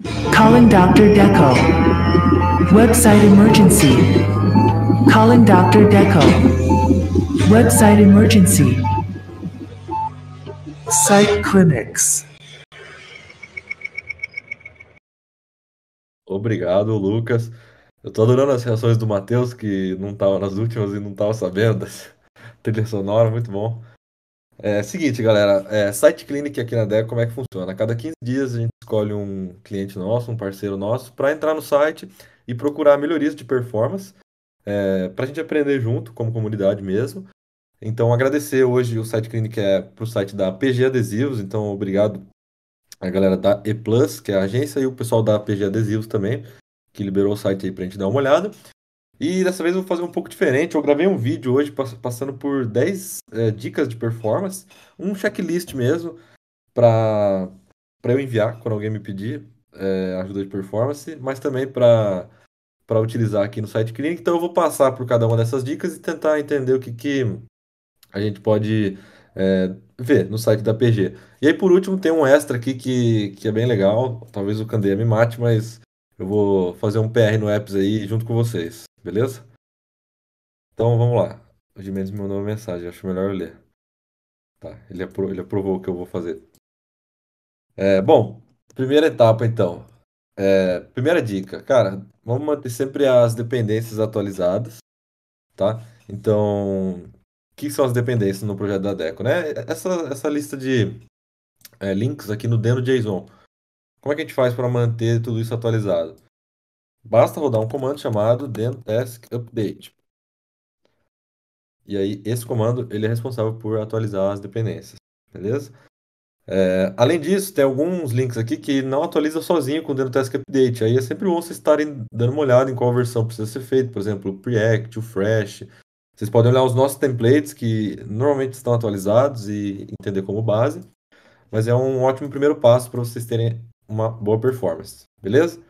Calling Dr. Deco. Website emergency. Calling Dr. Deco. Website emergency. Site clinics. Obrigado, Lucas. Eu tô adorando as reações do Matheus, que não tava nas últimas e não tava sabendo dessa trilha sonora, muito bom. Seguinte, galera, Site Clinic aqui na DECO, como é que funciona? A cada 15 dias a gente escolhe um cliente nosso, um parceiro nosso, para entrar no site e procurar melhorias de performance, para a gente aprender junto, como comunidade mesmo. Então, agradecer hoje o Site Clinic para o site da PG Adesivos, então obrigado a galera da E Plus, que é a agência, e o pessoal da PG Adesivos também, que liberou o site aí para a gente dar uma olhada. E dessa vez eu vou fazer um pouco diferente. Eu gravei um vídeo hoje passando por 10 dicas de performance, um checklist mesmo, para eu enviar quando alguém me pedir ajuda de performance, mas também para utilizar aqui no site Clinic. Então eu vou passar por cada uma dessas dicas e tentar entender o que, que a gente pode ver no site da PG. E aí, por último, tem um extra aqui que é bem legal. Talvez o Candeia me mate, mas eu vou fazer um PR no Apps aí junto com vocês, beleza? Então vamos lá. O Gimenez me mandou uma mensagem, acho melhor eu ler. Tá, ele aprovou o que eu vou fazer. Bom, primeira etapa então. Primeira dica, cara, vamos manter sempre as dependências atualizadas, tá? Então, o que são as dependências no projeto da Deco, né? Essa lista de links aqui no deno.json. Como é que a gente faz para manter tudo isso atualizado? Basta rodar um comando chamado deno task update. E aí, esse comando ele é responsável por atualizar as dependências, beleza? Além disso, tem alguns links aqui que não atualiza sozinho com o Deno Task Update. Aí é sempre bom vocês estarem dando uma olhada em qual versão precisa ser feita. Por exemplo, o Preact, o Fresh. Vocês podem olhar os nossos templates, que normalmente estão atualizados e entender como base. Mas é um ótimo primeiro passo para vocês terem uma boa performance. Beleza?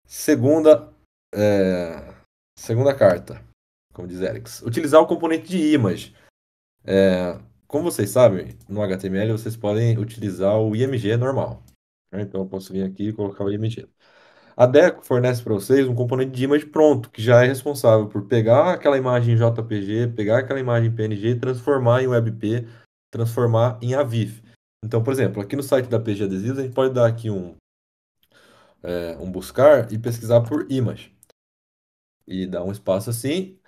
Segunda, é, segunda carta, como diz Erics. Utilizar o componente de image. Como vocês sabem, no HTML vocês podem utilizar o IMG normal, né? Então eu posso vir aqui e colocar o IMG. A Deco fornece para vocês um componente de image pronto, que já é responsável por pegar aquela imagem JPG, pegar aquela imagem PNG e transformar em WebP, transformar em AVIF. Então, por exemplo, aqui no site da PG Adesivos, a gente pode dar aqui um buscar e pesquisar por image. E dar um espaço assim,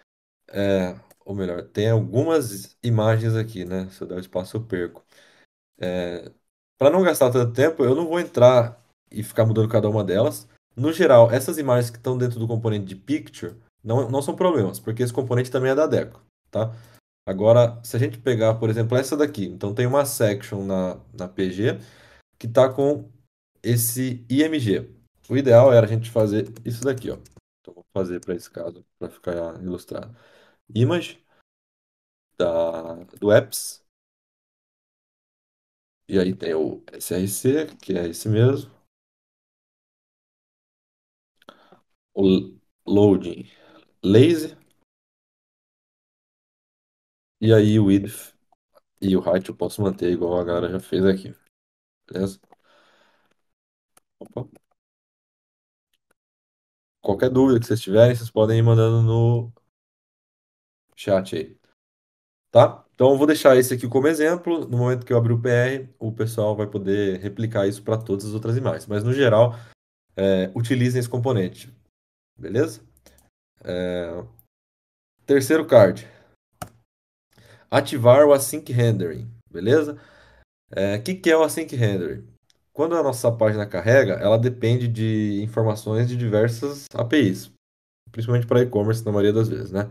ou melhor, tem algumas imagens aqui, né? Se eu der o espaço, eu perco. Para não gastar tanto tempo, eu não vou entrar e ficar mudando cada uma delas. No geral, essas imagens que estão dentro do componente de Picture não são problemas, porque esse componente também é da Deco, tá? Agora, se a gente pegar, por exemplo, essa daqui, então tem uma section na PG que está com esse IMG. O ideal era a gente fazer isso daqui, ó. Então, vou fazer para esse caso, para ficar ilustrado. Image do apps, e aí tem o SRC, que é esse mesmo, o loading lazy, e aí o width e o height eu posso manter igual a galera já fez aqui, beleza? Opa. Qualquer dúvida que vocês tiverem, vocês podem ir mandando no chat aí, tá? Então eu vou deixar esse aqui como exemplo. No momento que eu abrir o PR, o pessoal vai poder replicar isso para todas as outras imagens. Mas no geral, utilizem esse componente, beleza? Terceiro card, ativar o async rendering, beleza? Que é o async rendering? Quando a nossa página carrega, ela depende de informações de diversas APIs, principalmente para e-commerce na maioria das vezes, né?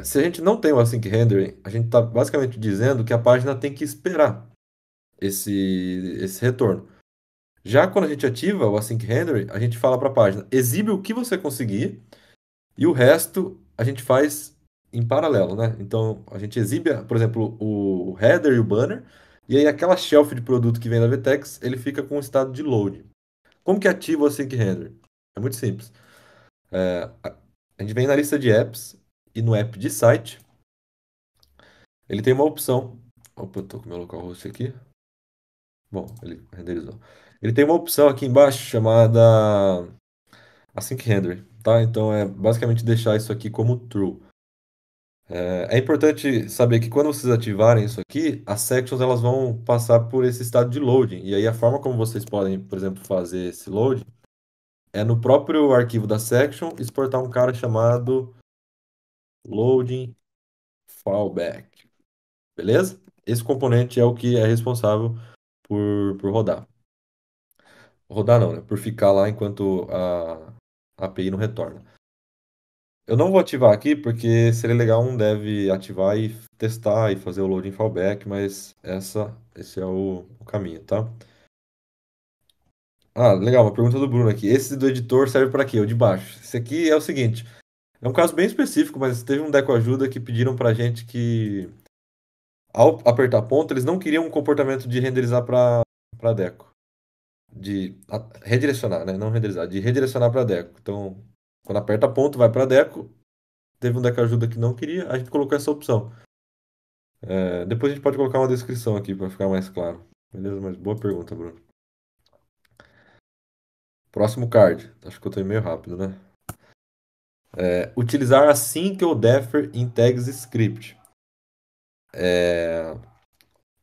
Se a gente não tem o async rendering, a gente está basicamente dizendo que a página tem que esperar esse retorno. Já quando a gente ativa o async rendering, a gente fala para a página, exibe o que você conseguir e o resto a gente faz em paralelo, né? Então a gente exibe, por exemplo, o header e o banner, e aí aquela shelf de produto que vem da Vtex, ele fica com o estado de load. Como que ativa o async render? É muito simples. A gente vem na lista de apps e no app de site, ele tem uma opção. Opa, eu tô com o meu localhost aqui. Bom, ele renderizou. Ele tem uma opção aqui embaixo chamada Async Render, tá? Então é basicamente deixar isso aqui como true. É importante saber que quando vocês ativarem isso aqui, as sections elas vão passar por esse estado de loading. E aí a forma como vocês podem, por exemplo, fazer esse load é no próprio arquivo da section exportar um cara chamado loading fallback. Beleza? Esse componente é o que é responsável por rodar. Rodar não, né? Por ficar lá enquanto a API não retorna. Eu não vou ativar aqui porque seria legal um dev ativar e testar e fazer o loading fallback, mas esse é o caminho, tá? Ah, legal, uma pergunta do Bruno aqui. Esse do editor serve para quê? O de baixo. Esse aqui é o seguinte, é um caso bem específico, mas teve um Deco Ajuda que pediram pra gente que ao apertar ponto, eles não queriam um comportamento de renderizar para Deco, redirecionar, né? Não renderizar, de redirecionar para Deco. Então, quando aperta ponto, vai para Deco. Teve um Deco Ajuda que não queria, a gente colocou essa opção. Depois a gente pode colocar uma descrição aqui para ficar mais claro. Beleza? Mas boa pergunta, Bruno. Próximo card. Acho que eu tô meio rápido, né? Utilizar async ou defer em tags script.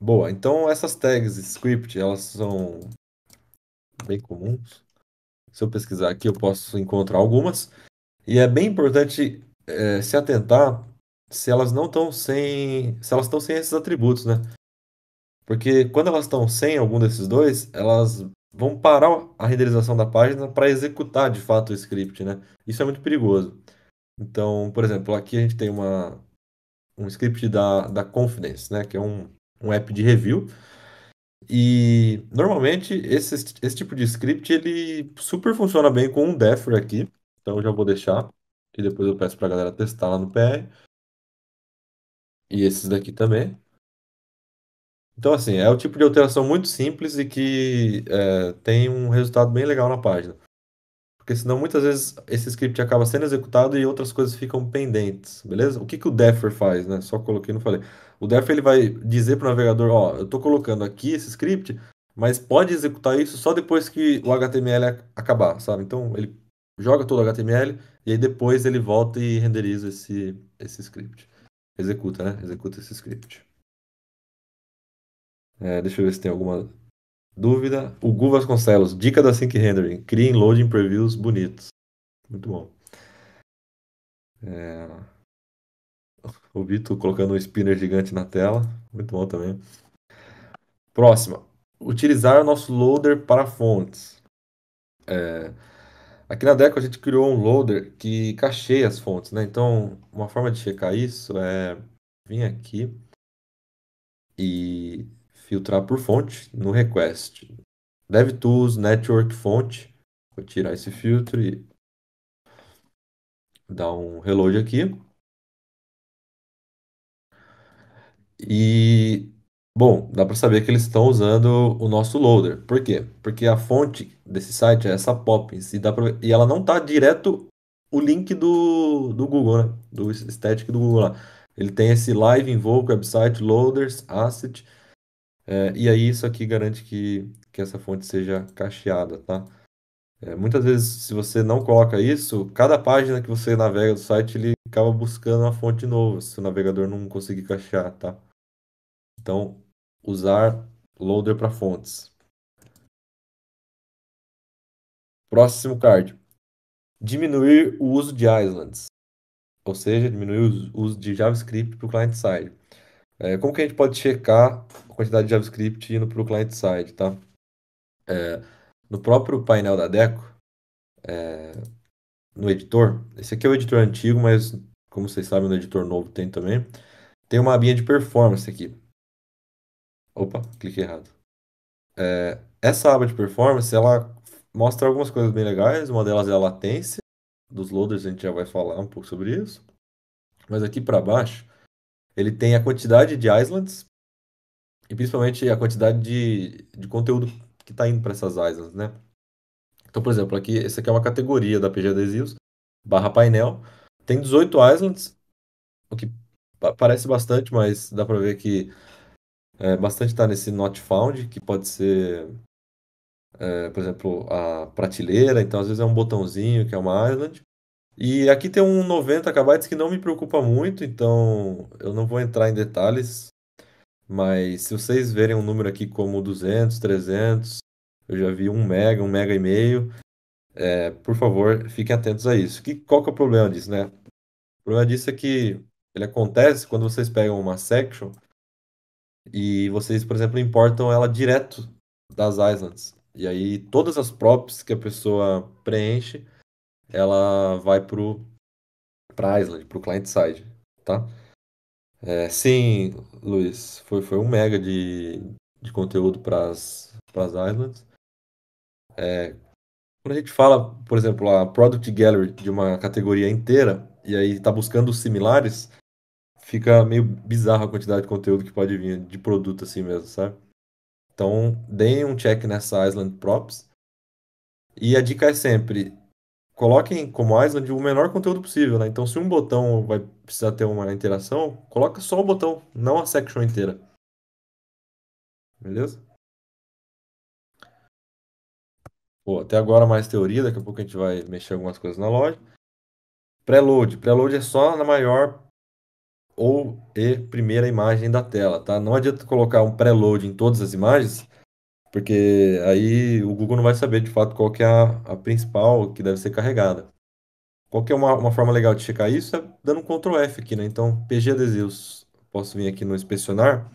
Boa, então essas tags script, elas são bem comuns. Se eu pesquisar aqui, eu posso encontrar algumas. E é bem importante se atentar se elas não estão se elas estão sem esses atributos, né? Porque quando elas estão sem algum desses dois, elas vão parar a renderização da página para executar de fato o script, né? Isso é muito perigoso. Então, por exemplo, aqui a gente tem um script da Confidence, né? Que é um app de review. E normalmente esse tipo de script ele super funciona bem com um Defer aqui. Então eu já vou deixar. E depois eu peço para a galera testar lá no PR. E esses daqui também. Então, assim, é o tipo de alteração muito simples e que tem um resultado bem legal na página. Porque senão muitas vezes esse script acaba sendo executado e outras coisas ficam pendentes, beleza? O que que o Defer faz, né? Só coloquei, não falei. O Defer ele vai dizer para o navegador, ó, eu estou colocando aqui esse script, mas pode executar isso só depois que o HTML acabar, sabe? Então ele joga todo o HTML e aí depois ele volta e renderiza esse script. Executa, né? Executa esse script. Deixa eu ver se tem alguma dúvida. O Gu Vasconcelos, dica da Sync Rendering. Criem loading previews bonitos. Muito bom. É, o Vitor colocando um spinner gigante na tela. Muito bom também. Próxima. Utilizar o nosso loader para fontes. Aqui na Deco a gente criou um loader que cacheia as fontes, né? Então, uma forma de checar isso é vir aqui e filtrar por fonte no request. DevTools Network Font. Vou tirar esse filtro e dar um reload aqui. E, bom, dá para saber que eles estão usando o nosso loader. Por quê? Porque a fonte desse site é essa Poppins e ela não tá direto o link do Google, né? Do static do Google lá. Ele tem esse live invoke website loaders asset e aí isso aqui garante que essa fonte seja cacheada, tá? Muitas vezes, se você não coloca isso, cada página que você navega do site, ele acaba buscando uma fonte nova, se o navegador não conseguir cachear, tá? Então, usar loader para fontes. Próximo card. Diminuir o uso de islands, ou seja, diminuir o uso de JavaScript para o client-side. Como que a gente pode checar a quantidade de JavaScript indo para o client-side, tá? No próprio painel da Deco, no editor, esse aqui é o editor antigo, mas como vocês sabem, no editor novo tem também. Tem uma abinha de performance aqui. Opa, cliquei errado. Essa aba de performance, ela mostra algumas coisas bem legais. Uma delas é a latência dos loaders, a gente já vai falar um pouco sobre isso. Mas aqui para baixo, ele tem a quantidade de islands e principalmente a quantidade de conteúdo que está indo para essas islands, né? Então, por exemplo, aqui, essa aqui é uma categoria da PG Adesivos, barra painel. Tem 18 islands, o que parece bastante, mas dá para ver que bastante está nesse not found, que pode ser por exemplo, a prateleira, então às vezes é um botãozinho que é uma island. E aqui tem um 90 KB que não me preocupa muito, então eu não vou entrar em detalhes, mas se vocês verem um número aqui como 200, 300, eu já vi 1 mega e meio, por favor, fiquem atentos a isso. Qual que é o problema disso, né? O problema disso é que ele acontece quando vocês pegam uma section e vocês, por exemplo, importam ela direto das islands. E aí todas as props que a pessoa preenche, ela vai para island, para o client side, tá? Sim, Luiz, foi 1 mega de conteúdo para as islands. Quando a gente fala, por exemplo, a Product Gallery de uma categoria inteira, e aí está buscando os similares, fica meio bizarro a quantidade de conteúdo que pode vir de produto assim mesmo, sabe? Então, deem um check nessa Island Props. E a dica é sempre, coloquem como Island o menor conteúdo possível, né? Então, se um botão vai precisar ter uma interação, coloca só o botão, não a section inteira. Beleza? Pô, até agora mais teoria, daqui a pouco a gente vai mexer algumas coisas na loja. Preload. Preload é só na maior ou e primeira imagem da tela, tá? Não adianta colocar um preload em todas as imagens, porque aí o Google não vai saber de fato qual que é a principal que deve ser carregada. Qual que é uma forma legal de checar isso? É dando um Ctrl F aqui, né? Então, PG adesivos. Posso vir aqui no inspecionar,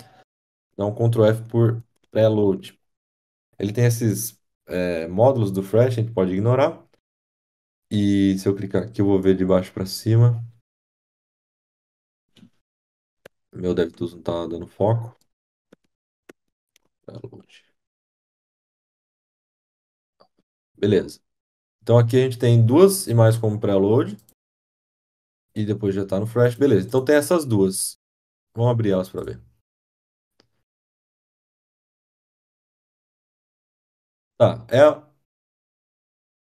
dar um Ctrl F por preload. Ele tem esses módulos do Fresh, a gente pode ignorar. E se eu clicar aqui, eu vou ver de baixo para cima. Meu DevTools não está dando foco. Preload. Beleza. Então aqui a gente tem duas imagens como preload e depois já está no Fresh. Beleza. Então tem essas duas. Vamos abrir elas para ver. Tá.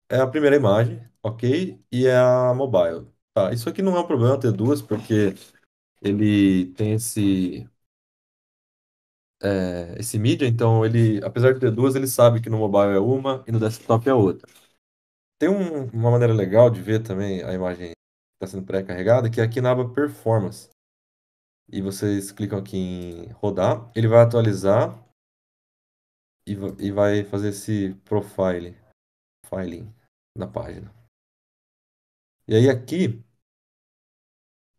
É a primeira imagem, ok? E é a mobile. Tá. Isso aqui não é um problema ter duas, porque ele tem esse mídia, então ele, apesar de ter duas, ele sabe que no mobile é uma e no desktop é outra. Tem uma maneira legal de ver também a imagem que está sendo pré-carregada, que é aqui na aba Performance. E vocês clicam aqui em rodar, ele vai atualizar e vai fazer esse profiling na página. E aí aqui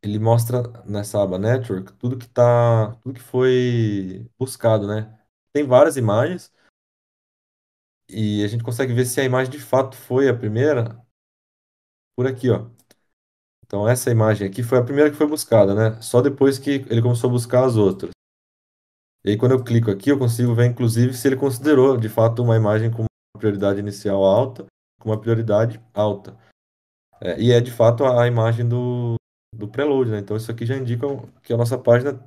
ele mostra nessa aba Network tudo que foi buscado, né? Tem várias imagens e a gente consegue ver se a imagem de fato foi a primeira por aqui, ó. Então essa imagem aqui foi a primeira que foi buscada, né? Só depois que ele começou a buscar as outras. E aí quando eu clico aqui, eu consigo ver inclusive se ele considerou de fato uma imagem com uma prioridade inicial alta, com uma prioridade alta. E é de fato a imagem do preload, né? Então isso aqui já indica que a nossa página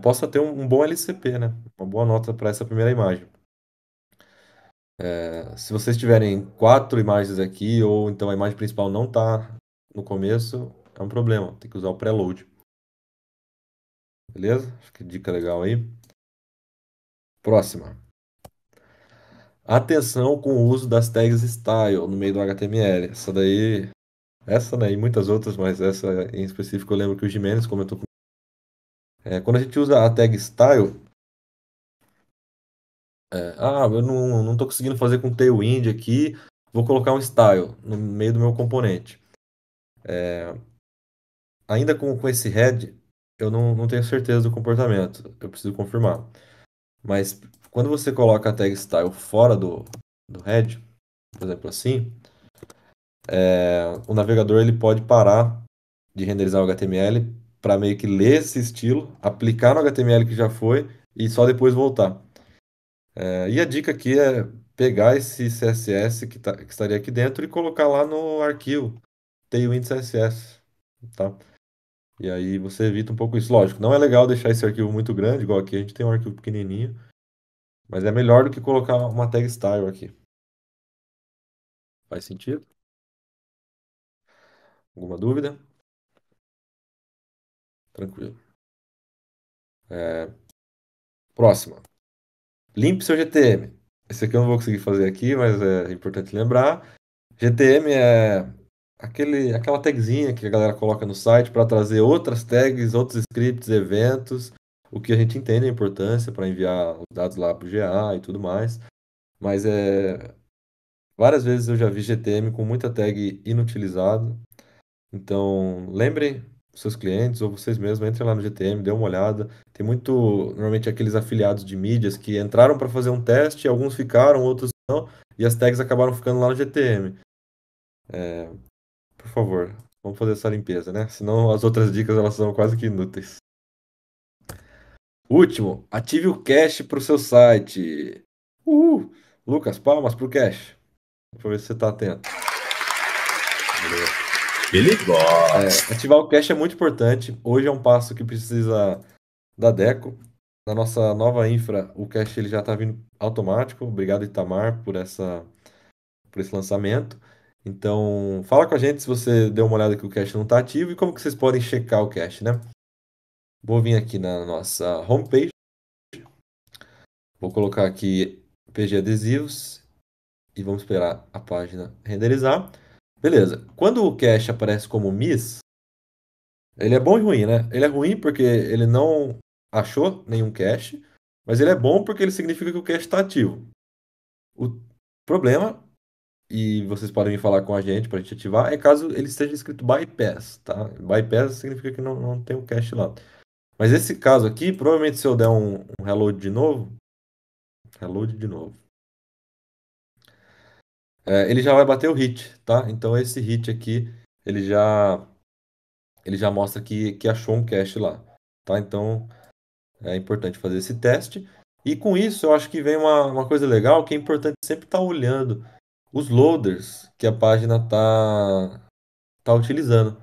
possa ter um bom LCP, né? Uma boa nota para essa primeira imagem. Se vocês tiverem quatro imagens aqui, ou então a imagem principal não está no começo, é um problema. Tem que usar o preload. Beleza? Acho que dica legal aí. Próxima. Atenção com o uso das tags style no meio do HTML. Essa, né, e muitas outras, mas essa em específico eu lembro que o Gimenez comentou comigo. Quando a gente usa a tag style, eu não estou conseguindo fazer com Tailwind aqui, vou colocar um style no meio do meu componente. Ainda com esse head, eu não tenho certeza do comportamento, eu preciso confirmar. Mas quando você coloca a tag style fora do head, por exemplo assim, o navegador ele pode parar de renderizar o HTML para meio que ler esse estilo, aplicar no HTML que já foi e só depois voltar. E a dica aqui é pegar esse CSS que estaria aqui dentro e colocar lá no arquivo Tailwind CSS, tá? E aí você evita um pouco isso. Lógico, não é legal deixar esse arquivo muito grande, igual aqui a gente tem um arquivo pequenininho, mas é melhor do que colocar uma tag style aqui. Faz sentido? Alguma dúvida? Tranquilo. Próxima. Limpe seu GTM. Esse aqui eu não vou conseguir fazer aqui, mas é importante lembrar. GTM é aquela tagzinha que a galera coloca no site para trazer outras tags, outros scripts, eventos, o que a gente entende a importância para enviar os dados lá para o GA e tudo mais. Mas várias vezes eu já vi GTM com muita tag inutilizada. Então, lembrem os seus clientes ou vocês mesmos, entrem lá no GTM, dê uma olhada. Tem muito, normalmente, aqueles afiliados de mídias que entraram para fazer um teste, alguns ficaram, outros não, e as tags acabaram ficando lá no GTM. Por favor, vamos fazer essa limpeza, né? Senão as outras dicas elas são quase que inúteis. Último, ative o cache para o seu site. Uhul! Lucas, palmas para o cache. Para ver se você está atento. Ele gosta. Ativar o cache é muito importante. Hoje é um passo que precisa da Deco. Na nossa nova infra, o cache ele já está vindo automático. Obrigado, Itamar, por esse lançamento. Então, fala com a gente se você deu uma olhada que o cache não está ativo e como que vocês podem checar o cache, né? Vou vir aqui na nossa homepage. Vou colocar aqui PG adesivos e vamos esperar a página renderizar. Beleza. Quando o cache aparece como miss, ele é bom e ruim, né? Ele é ruim porque ele não achou nenhum cache, mas ele é bom porque ele significa que o cache está ativo. O problema, e vocês podem vir falar com a gente para a gente ativar, é caso ele esteja escrito bypass, tá? Bypass significa que não tem o cache lá. Mas esse caso aqui, provavelmente se eu der um reload de novo, ele já vai bater o hit, tá? Então esse hit aqui, ele já, ele já mostra que achou um cache lá, tá? Então é importante fazer esse teste. E com isso, eu acho que vem uma coisa legal, que é importante sempre estar olhando os loaders que a página tá utilizando.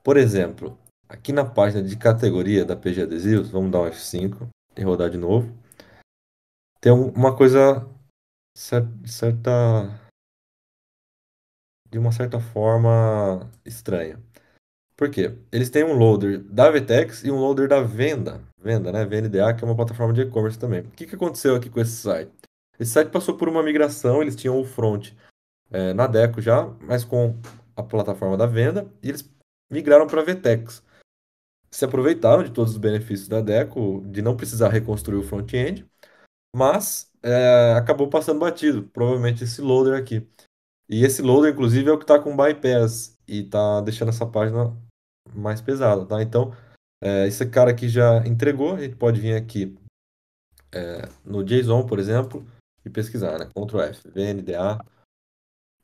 Por exemplo, aqui na página de categoria da PG Adesivos, vamos dar um F5 e rodar de novo. Tem uma coisa certa, de uma certa forma estranha. Por quê? Eles têm um loader da Vtex e um loader da Venda, né? VNDA, que é uma plataforma de e-commerce também. O que que aconteceu aqui com esse site? Esse site passou por uma migração, eles tinham o front na Deco já, mas com a plataforma da Venda, e eles migraram para a Vtex. Se aproveitaram de todos os benefícios da Deco, de não precisar reconstruir o front-end, mas acabou passando batido, provavelmente esse loader aqui. E esse loader, inclusive, é o que está com bypass e está deixando essa página mais pesada, tá? Então, esse cara aqui já entregou, a gente pode vir aqui no JSON, por exemplo, e pesquisar, né? Ctrl F, VNDA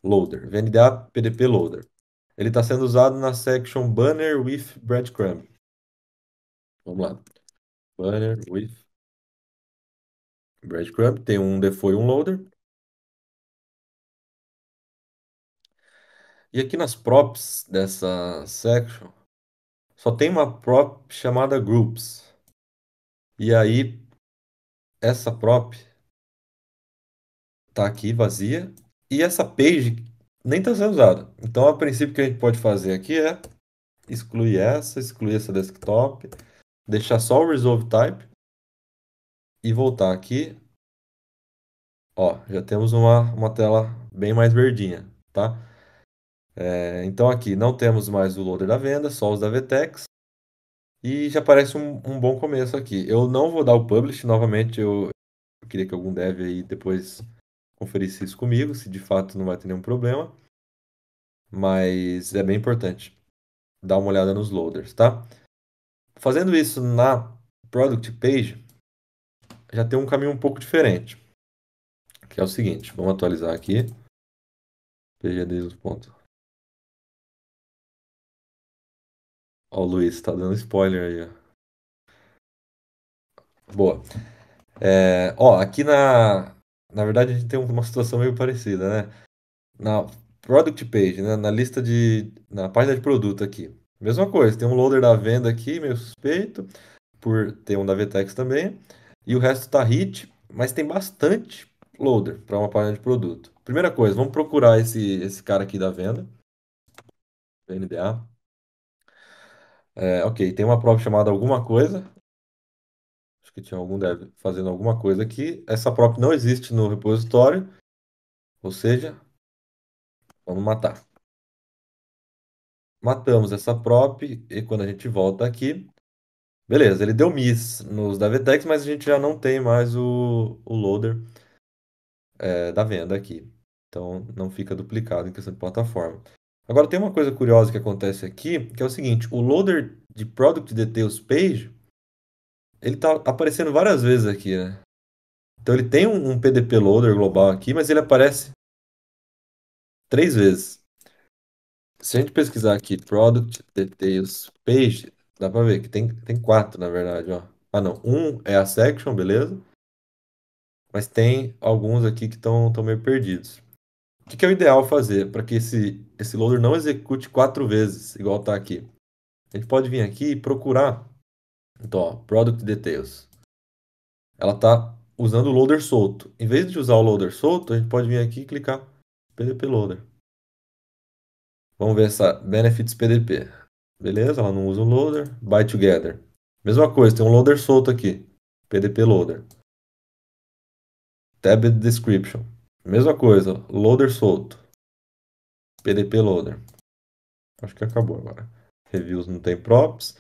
Loader, VNDA PDP Loader. Ele está sendo usado na section Banner with Breadcrumb. Vamos lá. Banner with Breadcrumb. Tem um default e um loader. E aqui nas props dessa section, só tem uma prop chamada Groups. E aí, essa prop tá aqui vazia e essa page nem está sendo usada. Então, a princípio, o que a gente pode fazer aqui é excluir essa desktop, deixar só o resolve type e voltar aqui. Ó, já temos uma tela bem mais verdinha, tá? Então aqui não temos mais o loader da venda, só os da Vtex. E já parece um bom começo aqui. Eu não vou dar o publish novamente, eu queria que algum dev aí depois conferisse isso comigo, se de fato não vai ter nenhum problema. Mas é bem importante dar uma olhada nos loaders, tá? Fazendo isso na product page, já tem um caminho um pouco diferente, que é o seguinte, vamos atualizar aqui, pgdeals. Ó, o Luiz tá dando spoiler aí, ó. Boa. Ó, aqui na verdade a gente tem uma situação meio parecida, né? Na product page, né? Na página de produto aqui. Mesma coisa, tem um loader da venda aqui, meio suspeito, por ter um da Vtex também. E o resto tá hit, mas tem bastante loader para uma página de produto. Primeira coisa, vamos procurar esse cara aqui da venda. VNDA. Ok, tem uma prova chamada alguma coisa. Acho que tinha algum dev fazendo alguma coisa aqui. Essa prop não existe no repositório, ou seja, vamos matar. Matamos essa prop e quando a gente volta aqui, beleza, ele deu miss nos DevTex, mas a gente já não tem mais o loader da venda aqui. Então não fica duplicado em questão de plataforma. Agora tem uma coisa curiosa que acontece aqui, que é o seguinte, o loader de Product Details Page, ele tá aparecendo várias vezes aqui, né? Então ele tem um PDP Loader global aqui, mas ele aparece 3 vezes. Se a gente pesquisar aqui Product Details Page, dá pra ver que tem 4, na verdade, ó. Ah, não. Um é a section, beleza? Mas tem alguns aqui que estão meio perdidos. O que é o ideal fazer para que esse loader não execute 4 vezes, igual tá aqui? A gente pode vir aqui e procurar. Então, ó, Product Details. Ela tá usando o loader solto. Em vez de usar o loader solto, a gente pode vir aqui e clicar PDP Loader. Vamos ver essa Benefits PDP. Beleza, ela não usa o loader. Buy Together. Mesma coisa, tem um loader solto aqui. PDP Loader. Tab Description. Mesma coisa, loader solto. PDP Loader. Acho que acabou agora. Reviews não tem props.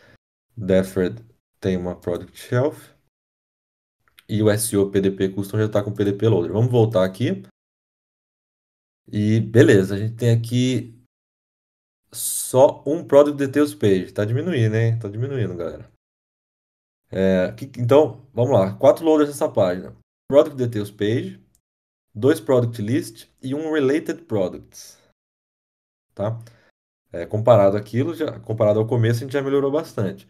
Deferred tem uma Product Shelf. E o SEO PDP Custom já está com PDP Loader. Vamos voltar aqui. E beleza, a gente tem aqui só um Product Details Page. Tá diminuindo, hein? Tá diminuindo, galera. Então, vamos lá. 4 loaders nessa página. Product Details Page, 2 Product List e um Related Products. Tá? Comparado àquilo, comparado ao começo, a gente já melhorou bastante.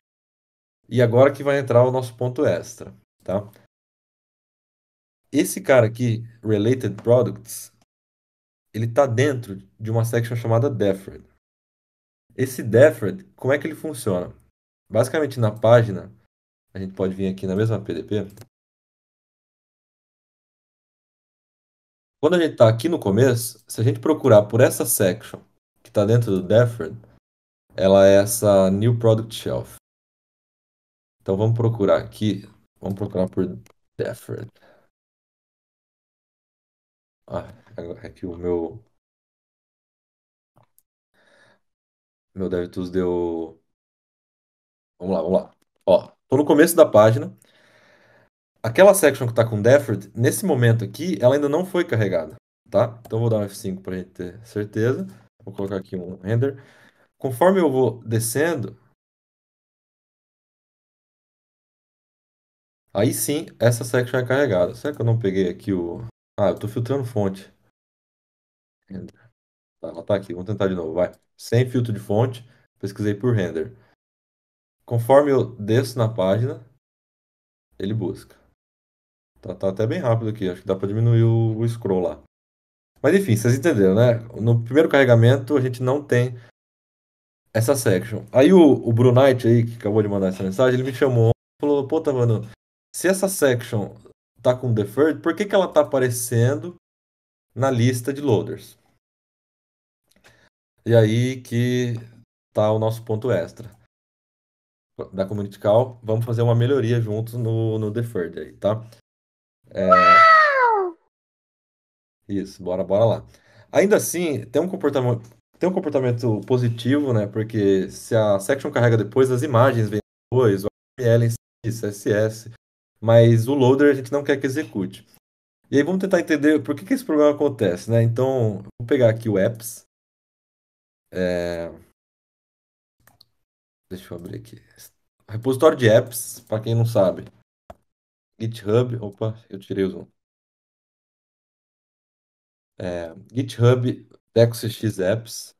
E agora que vai entrar o nosso ponto extra. Tá? Esse cara aqui, Related Products, ele está dentro de uma section chamada Deferred. Esse Deferred, como é que ele funciona? Basicamente, na página, a gente pode vir aqui na mesma PDP. Quando a gente está aqui no começo, se a gente procurar por essa section que está dentro do Deferred, ela é essa New Product Shelf. Então vamos procurar aqui. Vamos procurar por Deferred. Ah, é que o meu DevTools deu. Vamos lá, vamos lá. Ó, tô no começo da página. Aquela section que está com Deferred, nesse momento aqui, ela ainda não foi carregada, tá? Então vou dar um F5 para a gente ter certeza. Vou colocar aqui um render. Conforme eu vou descendo, aí sim essa section é carregada. Será que eu não peguei aqui o. Ah, eu estou filtrando fonte. Render. Tá, ela tá aqui. Vamos tentar de novo, vai. Sem filtro de fonte, pesquisei por render. Conforme eu desço na página, ele busca. Tá até bem rápido aqui, acho que dá para diminuir o scroll lá. Mas enfim, vocês entenderam, né? No primeiro carregamento a gente não tem essa section. Aí o Brunite aí, que acabou de mandar essa mensagem, ele me chamou e falou, pô, mano, se essa section tá com deferred, por que que ela tá aparecendo na lista de loaders? E aí que tá o nosso ponto extra da Community Call. Vamos fazer uma melhoria juntos no deferred aí, tá? Isso, bora lá. Ainda assim, tem um comportamento positivo, né? Porque se a section carrega depois, as imagens vêm depois, o HTML em si, CSS, mas o loader a gente não quer que execute. E aí vamos tentar entender por que esse problema acontece, né? Então, vou pegar aqui o apps. é, Deixa eu abrir aqui. Repositório de apps, para quem não sabe. GitHub, opa, eu tirei o zoom. GitHub DecoCX Apps.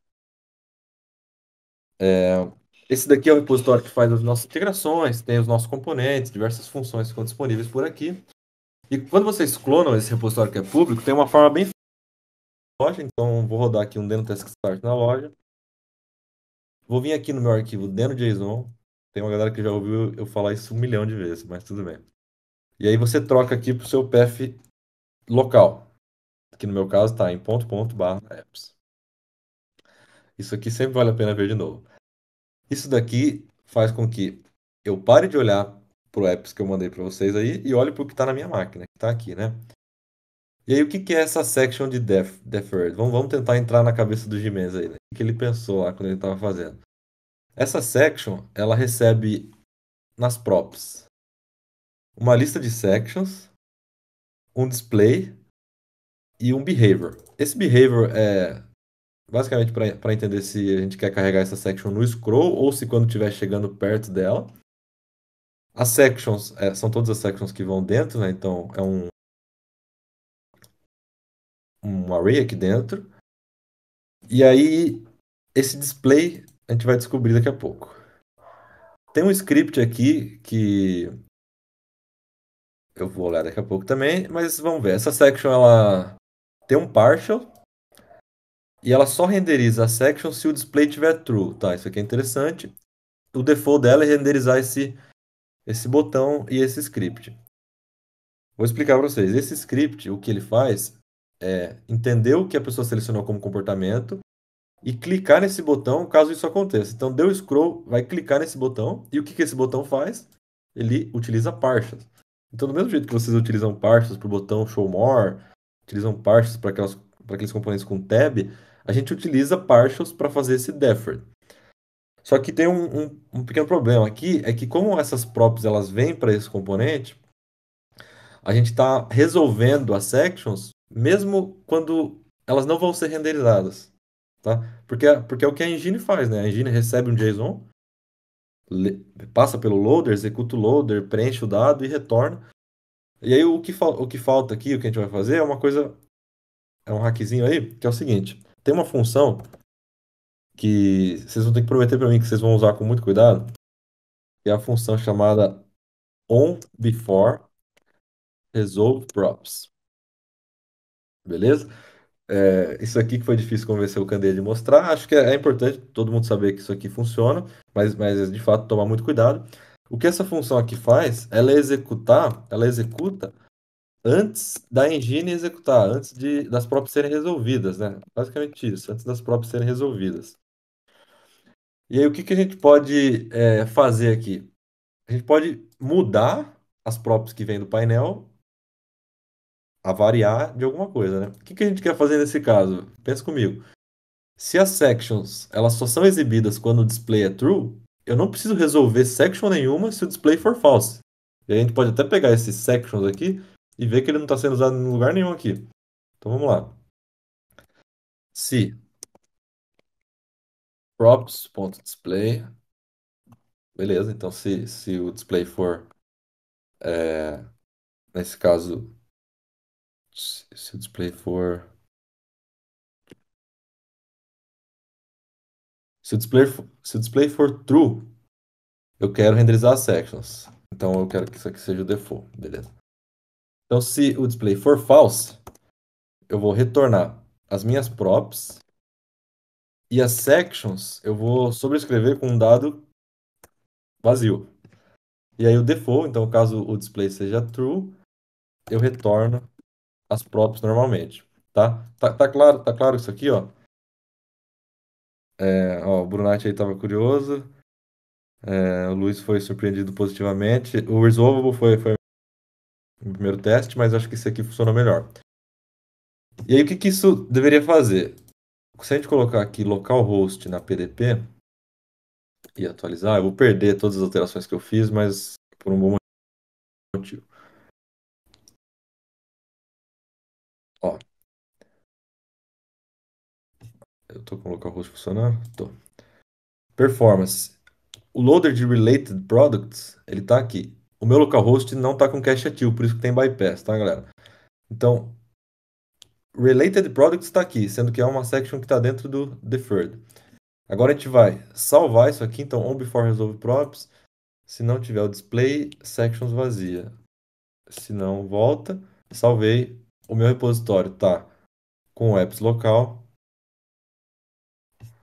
Esse daqui é o repositório que faz as nossas integrações, tem os nossos componentes, diversas funções que ficam disponíveis por aqui. E quando vocês clonam esse repositório que é público, tem uma forma bem fácil na loja, então vou rodar aqui um Deno Task Start na loja. Vou vir aqui no meu arquivo Deno.json. Tem uma galera que já ouviu eu falar isso 1 milhão de vezes, mas tudo bem. E aí você troca aqui para o seu path local. Aqui no meu caso está em /apps. Isso aqui sempre vale a pena ver de novo. Isso daqui faz com que eu pare de olhar pro apps que eu mandei para vocês aí e olho para o que está na minha máquina, que está aqui, né? E aí, o que que é essa section de deferred? Vamos tentar entrar na cabeça do Jimenez aí, né? O que ele pensou lá quando ele estava fazendo. Essa section, ela recebe nas props uma lista de sections, um display e um behavior. Esse behavior é basicamente para entender se a gente quer carregar essa section no scroll ou se quando estiver chegando perto dela. As sections são todas as sections que vão dentro, né? Então é um array aqui dentro. E aí, esse display a gente vai descobrir daqui a pouco. Tem um script aqui que eu vou olhar daqui a pouco também, mas vamos ver. Essa section ela tem um partial e ela só renderiza a section se o display tiver true, tá? Isso aqui é interessante. O default dela é renderizar esse botão e esse script. Vou explicar para vocês. Esse script, o que ele faz é entender o que a pessoa selecionou como comportamento e clicar nesse botão caso isso aconteça. Então, deu scroll, vai clicar nesse botão e o que que esse botão faz? Ele utiliza partials. Então, do mesmo jeito que vocês utilizam partials para o botão show more, utilizam partials para aqueles componentes com tab, a gente utiliza partials para fazer esse deferred. Só que tem um pequeno problema aqui, é que como essas props elas vêm para esse componente, a gente está resolvendo as sections mesmo quando elas não vão ser renderizadas, tá? Porque é o que a engine faz, né? A engine recebe um JSON, passa pelo loader, executa o loader, preenche o dado e retorna. E aí o que falta aqui, o que a gente vai fazer é uma coisa, é um hackzinho aí, que é o seguinte: tem uma função que vocês vão ter que prometer para mim que vocês vão usar com muito cuidado, que é a função chamada onBeforeResolveProps. Beleza? Isso aqui que foi difícil convencer o Candeia de mostrar. Acho que é importante todo mundo saber que isso aqui funciona, mas de fato tomar muito cuidado. O que essa função aqui faz, ela executa antes da engine executar, antes das props serem resolvidas, né? Basicamente isso, antes das props serem resolvidas. E aí o que que a gente pode fazer aqui? A gente pode mudar as props que vêm do painel a variar de alguma coisa, né? O que que a gente quer fazer nesse caso? Pensa comigo. Se as sections elas só são exibidas quando o display é true, eu não preciso resolver section nenhuma se o display for false. E aí a gente pode até pegar esses sections aqui e ver que ele não está sendo usado em lugar nenhum aqui. Então vamos lá. Se props.display, beleza, então se o display for, nesse caso, se o display for, se o display for true, eu quero renderizar as sections. Então eu quero que isso aqui seja o default, beleza. Então se o display for false, eu vou retornar as minhas props e as sections eu vou sobrescrever com um dado vazio. E aí o default, então caso o display seja true, eu retorno as props normalmente, tá? Tá claro isso aqui, ó. Ó, o Brunati aí estava curioso, o Luiz foi surpreendido positivamente. O Resolvable foi o primeiro teste, mas acho que esse aqui funcionou melhor. E aí o que que isso deveria fazer? Se a gente colocar aqui localhost na PDP e atualizar, eu vou perder todas as alterações que eu fiz, mas por um bom motivo. Ó, eu tô com o localhost funcionando? Tô. Performance. O loader de related products, ele tá aqui. O meu localhost não tá com cache ativo, por isso que tem bypass, tá, galera? Então, related products está aqui, sendo que é uma section que está dentro do deferred. Agora a gente vai salvar isso aqui, então on before resolve props. Se não tiver o display, sections vazia. Se não, volta. Salvei. O meu repositório tá com o apps local.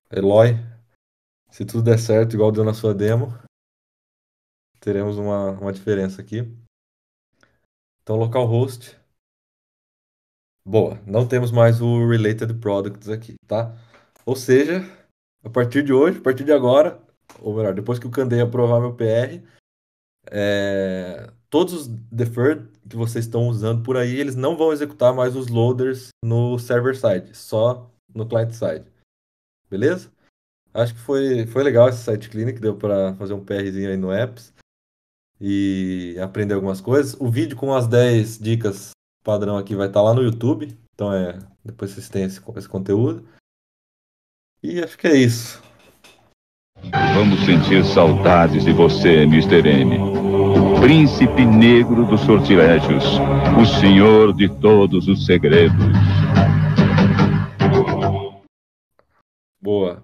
Eloy, se tudo der certo, igual deu na sua demo, teremos uma diferença aqui. Então, localhost. Boa, não temos mais o related products aqui, tá? Ou seja, a partir de hoje, a partir de agora, ou melhor, depois que o Candeia aprovar meu PR, todos os deferred que vocês estão usando por aí, eles não vão executar mais os loaders no server side, só no client side. Beleza? Acho que foi legal esse site clinic, deu para fazer um PRzinho aí no apps e aprender algumas coisas. O vídeo com as 10 dicas padrão aqui vai estar lá no YouTube, então depois vocês têm esse conteúdo. E acho que é isso. Vamos sentir saudades de você, Mr. M. Príncipe negro dos sortilégios, o senhor de todos os segredos. Boa.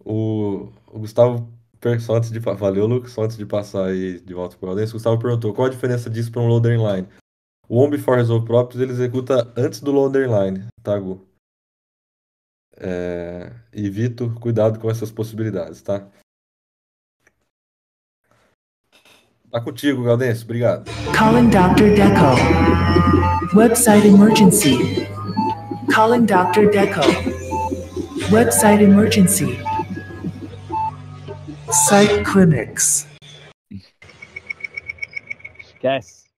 O Gustavo, só antes de valeu, Lucas, só antes de passar aí de volta para o Gaudense, o Gustavo perguntou qual a diferença disso para um loader inline. O On Before Resolve Properties ele executa antes do loader inline, tá, Gu? E Vitor, cuidado com essas possibilidades, tá? Tá contigo, Gaudense, obrigado. Calling Dr. Deco. Website emergency. Calling Dr. Deco. Website emergency. Site clinics. Esquece.